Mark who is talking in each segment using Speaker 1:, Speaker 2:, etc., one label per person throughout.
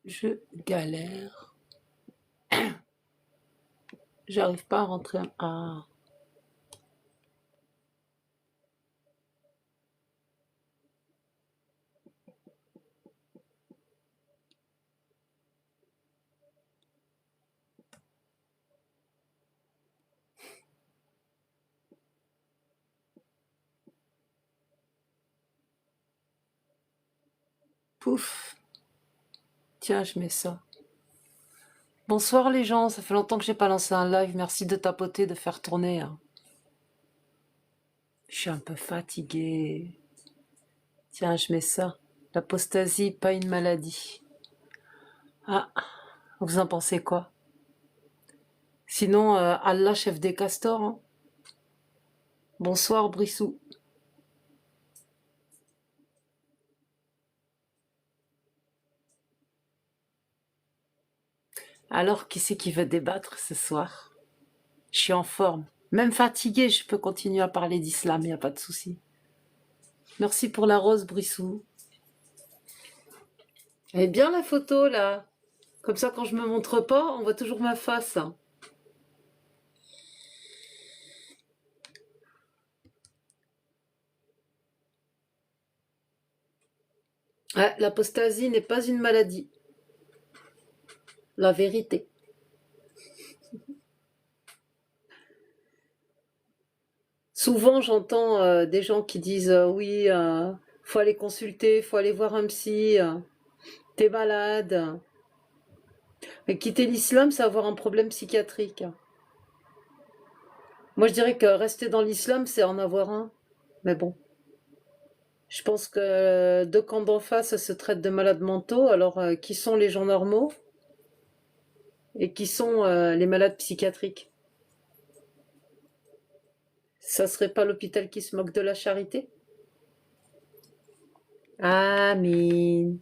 Speaker 1: Je galère. J'arrive pas à rentrer. Ah. Pouf. Tiens, je mets ça. Bonsoir les gens, ça fait longtemps que j'ai pas lancé un live. Merci de tapoter, de faire tourner, hein. Je suis un peu fatiguée. Tiens, je mets ça. L'apostasie, pas une maladie. Ah, vous en pensez quoi? Sinon, Allah, chef des castors, hein. Bonsoir Brissou. Alors, qui c'est qui veut débattre ce soir? Je suis en forme. Même fatiguée, je peux continuer à parler d'islam, y a pas de souci. Merci pour la rose, Brissou. Elle est bien la photo, là. Comme ça, quand je me montre pas, on voit toujours ma face, hein. Ouais, l'apostasie n'est pas une maladie. La vérité. Souvent, j'entends des gens qui disent oui, faut aller consulter, faut aller voir un psy, t'es malade. Mais quitter l'islam, c'est avoir un problème psychiatrique. Moi, je dirais que rester dans l'islam, c'est en avoir un. Mais bon, je pense que deux camps d'en face se traitent de malades mentaux. Alors, qui sont les gens normaux et qui sont les malades psychiatriques? Ça serait pas l'hôpital qui se moque de la charité? Amin.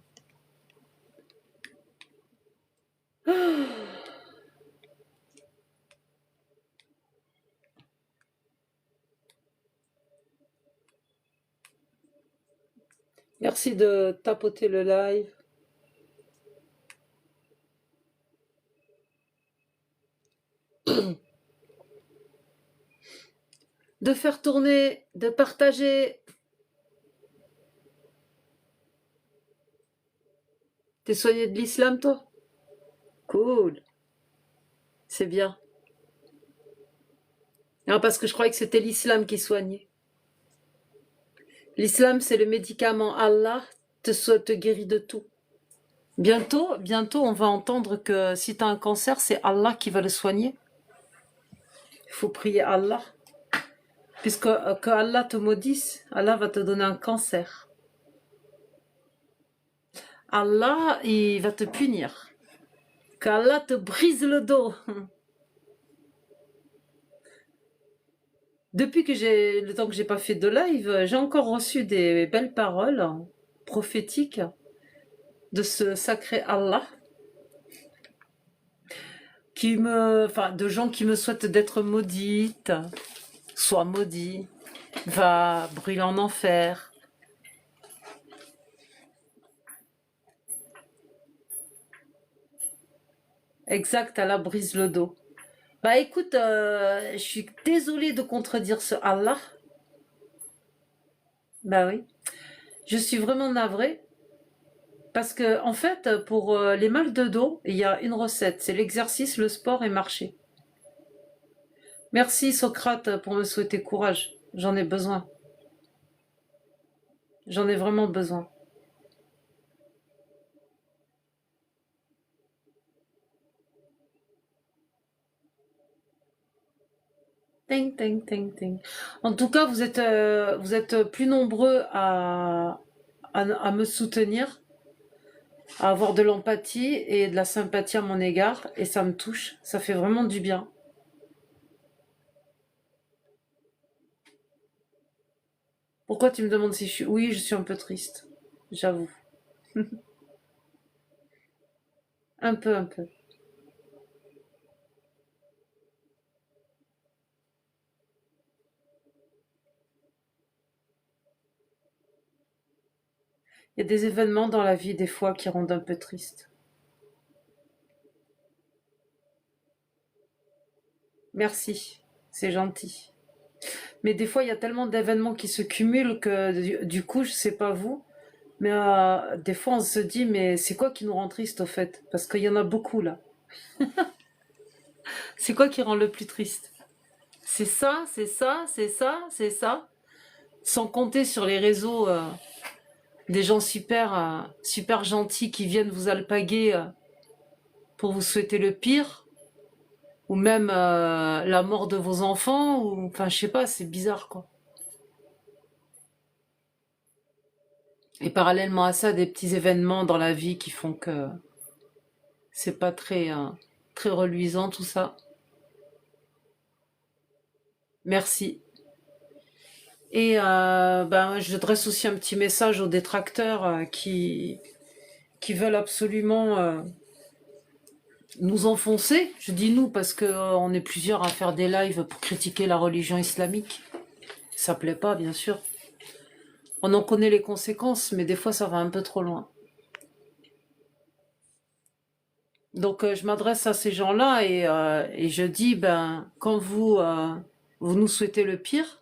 Speaker 1: Merci de tapoter le live. De faire tourner, de partager. T'es soigné de l'islam, toi? Cool. C'est bien. Non, parce que je croyais que c'était l'islam qui soignait. L'islam, c'est le médicament. Allah te guérit de tout. Bientôt, on va entendre que si t'as un cancer, c'est Allah qui va le soigner. Il faut prier Allah. Puisque que Allah te maudisse, Allah va te donner un cancer. Allah, il va te punir. Qu'Allah te brise le dos. Depuis que j'ai le temps que j'ai pas fait de live, j'ai encore reçu des belles paroles prophétiques de ce sacré Allah de gens qui me souhaitent d'être maudite, sois maudit, va brûler en enfer. Exact, Allah brise le dos. Bah écoute, je suis désolée de contredire ce Allah. Bah oui, je suis vraiment navrée. Parce que, en fait, pour les mal de dos, il y a une recette, c'est l'exercice, le sport et marcher. Merci Socrate pour me souhaiter courage. J'en ai besoin. J'en ai vraiment besoin. Ting, ting, ting, ting. En tout cas, vous êtes plus nombreux à me soutenir, à avoir de l'empathie et de la sympathie à mon égard, et ça me touche. Ça fait vraiment du bien. Pourquoi tu me demandes si je suis... Oui, je suis un peu triste. J'avoue. Un peu, un peu. Il y a des événements dans la vie, des fois, qui rendent un peu triste. Merci, c'est gentil. Mais des fois, il y a tellement d'événements qui se cumulent que du coup, je sais pas vous, mais des fois, on se dit, mais c'est quoi qui nous rend triste au fait? Parce qu'il y en a beaucoup là. C'est quoi qui rend le plus triste? C'est ça, c'est ça, c'est ça, c'est ça. Sans compter sur les réseaux des gens super gentils qui viennent vous alpaguer pour vous souhaiter le pire, ou même la mort de vos enfants, ou enfin je sais pas, c'est bizarre quoi. Et parallèlement à ça, des petits événements dans la vie qui font que c'est pas très reluisant tout ça. Merci. Et ben, je dresse aussi un petit message aux détracteurs qui veulent absolument nous enfoncer. Je dis nous parce que on est plusieurs à faire des lives pour critiquer la religion islamique. Ça plaît pas, bien sûr. On en connaît les conséquences, mais des fois ça va un peu trop loin. Donc je m'adresse à ces gens-là et je dis, ben, quand vous nous souhaitez le pire,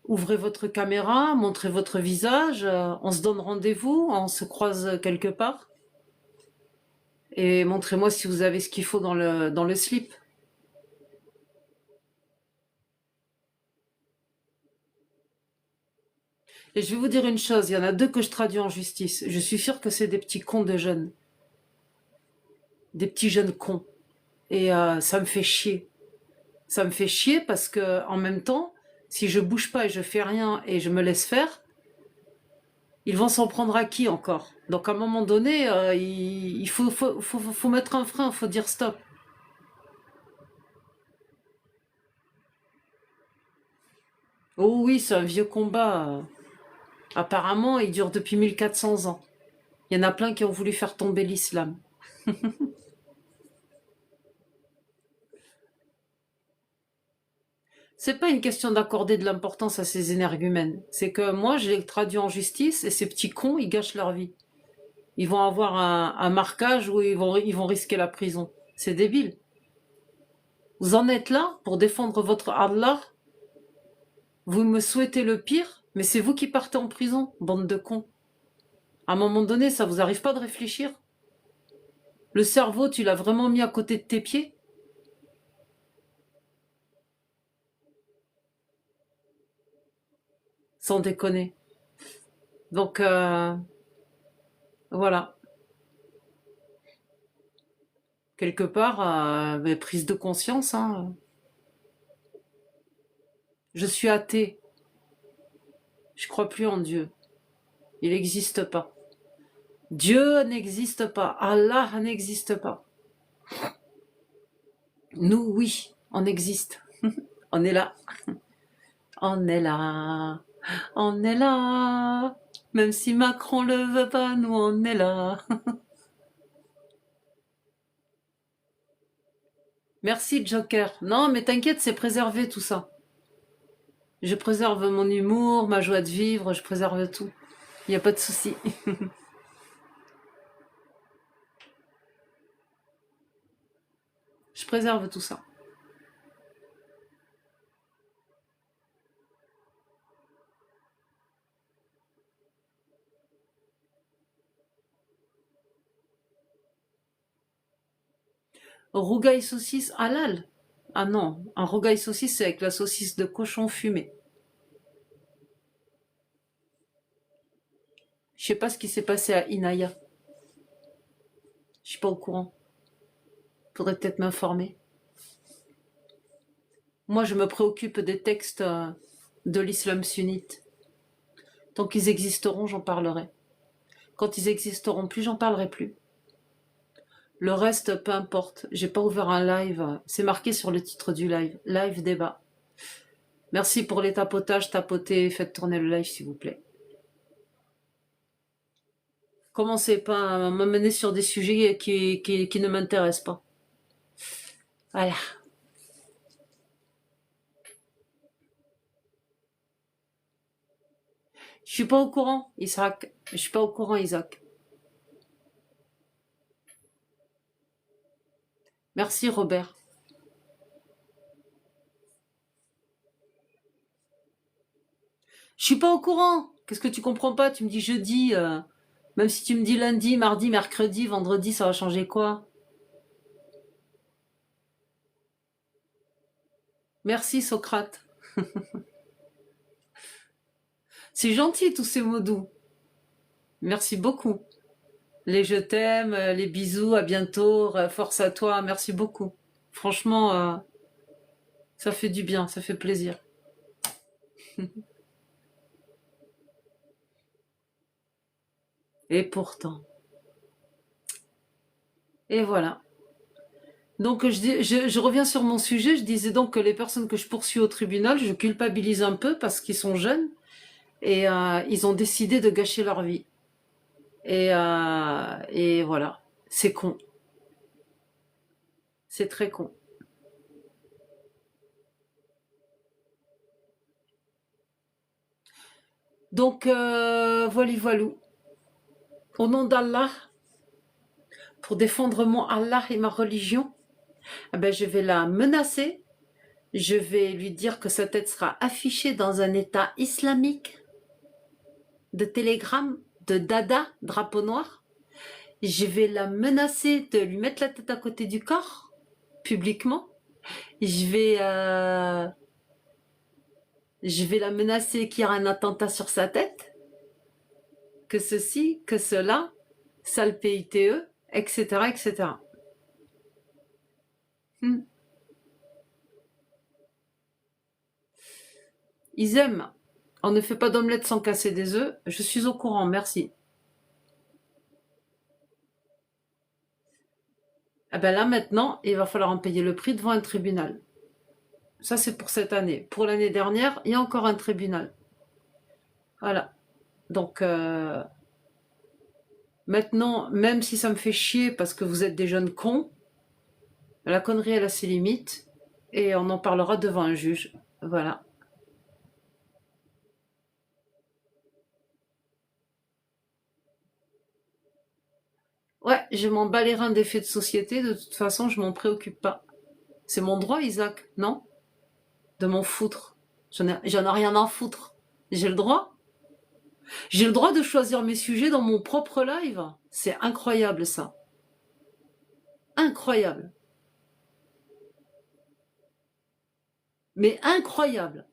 Speaker 1: ouvrez votre caméra, montrez votre visage, on se donne rendez-vous, on se croise quelque part, et montrez-moi si vous avez ce qu'il faut dans le slip. Et je vais vous dire une chose, il y en a deux que je traduis en justice. Je suis sûre que c'est des petits cons de jeunes. Des petits jeunes cons. Et ça me fait chier. Ça me fait chier parce que en même temps, si je bouge pas et je fais rien et je me laisse faire, ils vont s'en prendre à qui encore? Donc à un moment donné, il faut mettre un frein, il faut dire stop. Oh oui, c'est un vieux combat. Apparemment, il dure depuis 1400 ans. Il y en a plein qui ont voulu faire tomber l'islam. C'est pas une question d'accorder de l'importance à ces énergumènes. C'est que moi, je les traduis en justice et ces petits cons, ils gâchent leur vie. Ils vont avoir un marquage où ils vont risquer la prison. C'est débile. Vous en êtes là pour défendre votre Allah. Vous me souhaitez le pire, mais c'est vous qui partez en prison, bande de cons. À un moment donné, ça vous arrive pas de réfléchir? Le cerveau, tu l'as vraiment mis à côté de tes pieds? Sans déconner. Donc, voilà. Quelque part, prise de conscience, hein. Je suis athée. Je crois plus en Dieu. Il n'existe pas. Dieu n'existe pas. Allah n'existe pas. Nous, oui, on existe. On est là. On est là. On est là. Même si Macron le veut pas, nous on est là. Merci Joker. Non, mais t'inquiète, c'est préservé tout ça. Je préserve mon humour, ma joie de vivre, je préserve tout. Il n'y a pas de souci. Je préserve tout ça. Rougail saucisse halal. Ah non, un rougail saucisse c'est avec la saucisse de cochon fumée. Je sais pas ce qui s'est passé à Inaya. Je suis pas au courant. Faudrait peut-être m'informer. Moi, je me préoccupe des textes de l'islam sunnite. Tant qu'ils existeront, j'en parlerai. Quand ils existeront plus, j'en parlerai plus. Le reste, peu importe. J'ai pas ouvert un live. C'est marqué sur le titre du live. Live débat. Merci pour les tapotages. Tapotez, faites tourner le live, s'il vous plaît. Commencez pas à m'amener sur des sujets qui ne m'intéressent pas. Voilà. Je suis pas au courant, Isaac. Je suis pas au courant, Isaac. Merci, Robert. Je suis pas au courant. Qu'est-ce que tu comprends pas? Tu me dis jeudi. Même si tu me dis lundi, mardi, mercredi, vendredi, ça va changer quoi? Merci Socrate. C'est gentil tous ces mots doux. Merci beaucoup. Les je t'aime, les bisous, à bientôt, force à toi, merci beaucoup. Franchement, ça fait du bien, ça fait plaisir. Et pourtant. Et voilà. Donc je reviens sur mon sujet, je disais donc que les personnes que je poursuis au tribunal, je culpabilise un peu parce qu'ils sont jeunes et ils ont décidé de gâcher leur vie. Et voilà, c'est con, c'est très con. Donc voilà, voilou. Au nom d'Allah, pour défendre mon Allah et ma religion, eh ben, je vais la menacer. Je vais lui dire que sa tête sera affichée dans un état islamique de télégramme, de dada, drapeau noir. Je vais la menacer de lui mettre la tête à côté du corps, publiquement. Je vais, euh, je vais la menacer qu'il y aura un attentat sur sa tête, que ceci, que cela, sale PITE, etc., etc. Hmm. Ils aiment. On ne fait pas d'omelette sans casser des œufs. Je suis au courant, merci. Ah ben là maintenant, il va falloir en payer le prix devant un tribunal. Ça c'est pour cette année. Pour l'année dernière, il y a encore un tribunal. Voilà. Donc maintenant, même si ça me fait chier parce que vous êtes des jeunes cons, la connerie elle a ses limites et on en parlera devant un juge. Voilà. Ouais, je m'en bats les reins des faits de société, de toute façon je m'en préoccupe pas. C'est mon droit, Isaac, non? De m'en foutre. J'en ai rien à foutre. J'ai le droit. J'ai le droit de choisir mes sujets dans mon propre live. C'est incroyable ça. Incroyable. Mais incroyable.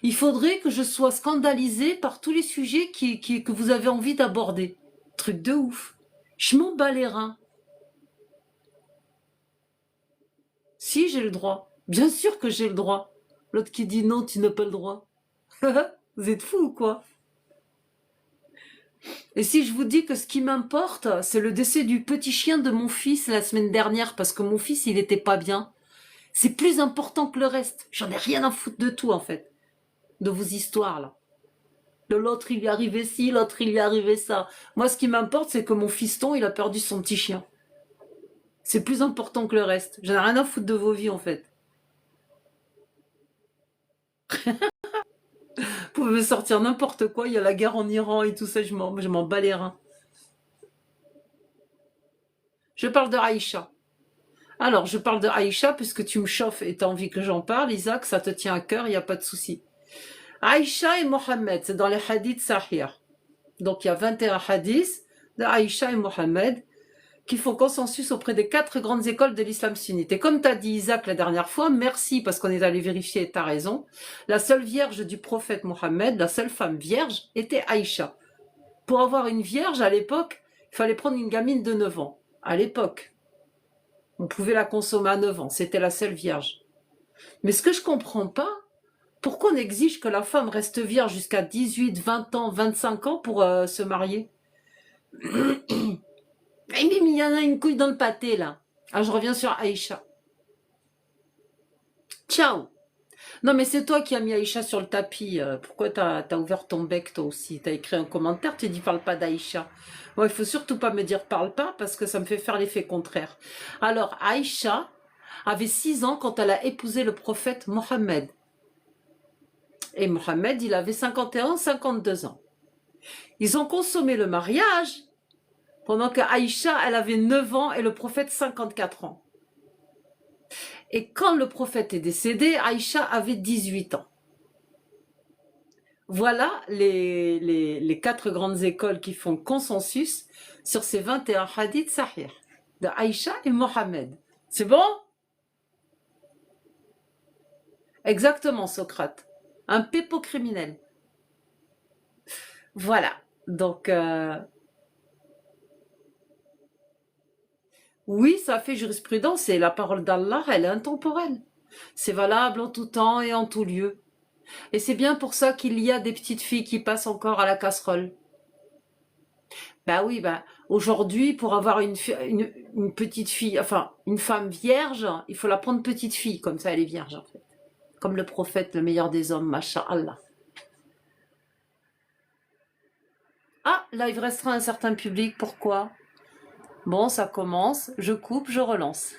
Speaker 1: Il faudrait que je sois scandalisée par tous les sujets que vous avez envie d'aborder. Truc de ouf. Je m'en bats les reins. Si, j'ai le droit. Bien sûr que j'ai le droit. L'autre qui dit non, tu n'as pas le droit. Vous êtes fous ou quoi? Et si je vous dis que ce qui m'importe, c'est le décès du petit chien de mon fils la semaine dernière parce que mon fils, il était pas bien. C'est plus important que le reste. J'en ai rien à foutre de tout, en fait. De vos histoires, là. De l'autre, il lui arrivait ci, l'autre, il lui arrivait ça. Moi, ce qui m'importe, c'est que mon fiston, il a perdu son petit chien. C'est plus important que le reste. J'en ai rien à foutre de vos vies, en fait. Vous pouvez me sortir n'importe quoi. Il y a la guerre en Iran et tout ça, je m'en bats les reins. Je parle de Aïcha. Alors, je parle de Aïcha puisque tu me chauffes et tu as envie que j'en parle. Isaac, ça te tient à cœur, il n'y a pas de souci. Aïcha et Mohammed, c'est dans les hadiths sahih. Donc, il y a 21 hadiths de Aïcha et Mohammed qui font consensus auprès des 4 grandes écoles de l'islam sunnite. Et comme tu as dit, Isaac, la dernière fois, merci parce qu'on est allé vérifier et tu as raison, la seule vierge du prophète Mohammed, la seule femme vierge, était Aïcha. Pour avoir une vierge, à l'époque, il fallait prendre une gamine de 9 ans. À l'époque, on pouvait la consommer à 9 ans, c'était la seule vierge. Mais ce que je comprends pas, pourquoi on exige que la femme reste vierge jusqu'à 18, 20 ans, 25 ans pour se marier? Il y en a une couille dans le pâté, là. Ah, je reviens sur Aïcha. Ciao. Non, mais c'est toi qui as mis Aïcha sur le tapis. Pourquoi t'as ouvert ton bec, toi aussi? T'as écrit un commentaire, tu dis parle pas d'Aïcha. Bon, il faut surtout pas me dire parle pas, parce que ça me fait faire l'effet contraire. Alors, Aïcha avait 6 ans quand elle a épousé le prophète Mohammed. Et Mohammed, il avait 51, 52 ans. Ils ont consommé le mariage pendant que Aïcha, elle avait 9 ans et le prophète 54 ans. Et quand le prophète est décédé, Aïcha avait 18 ans. Voilà les quatre grandes écoles qui font consensus sur ces 21 hadiths sahih de Aïcha et Mohamed. C'est bon? Exactement, Socrate. Un pépo-criminel. Voilà. Donc, oui, ça fait jurisprudence et la parole d'Allah, elle est intemporelle. C'est valable en tout temps et en tout lieu. Et c'est bien pour ça qu'il y a des petites filles qui passent encore à la casserole. Bah oui, bah aujourd'hui, pour avoir une petite fille, enfin une femme vierge, il faut la prendre petite fille, comme ça elle est vierge en fait. Comme le prophète, le meilleur des hommes, Masha'Allah. Ah, là il restera un certain public, pourquoi? Bon, ça commence, je coupe, je relance.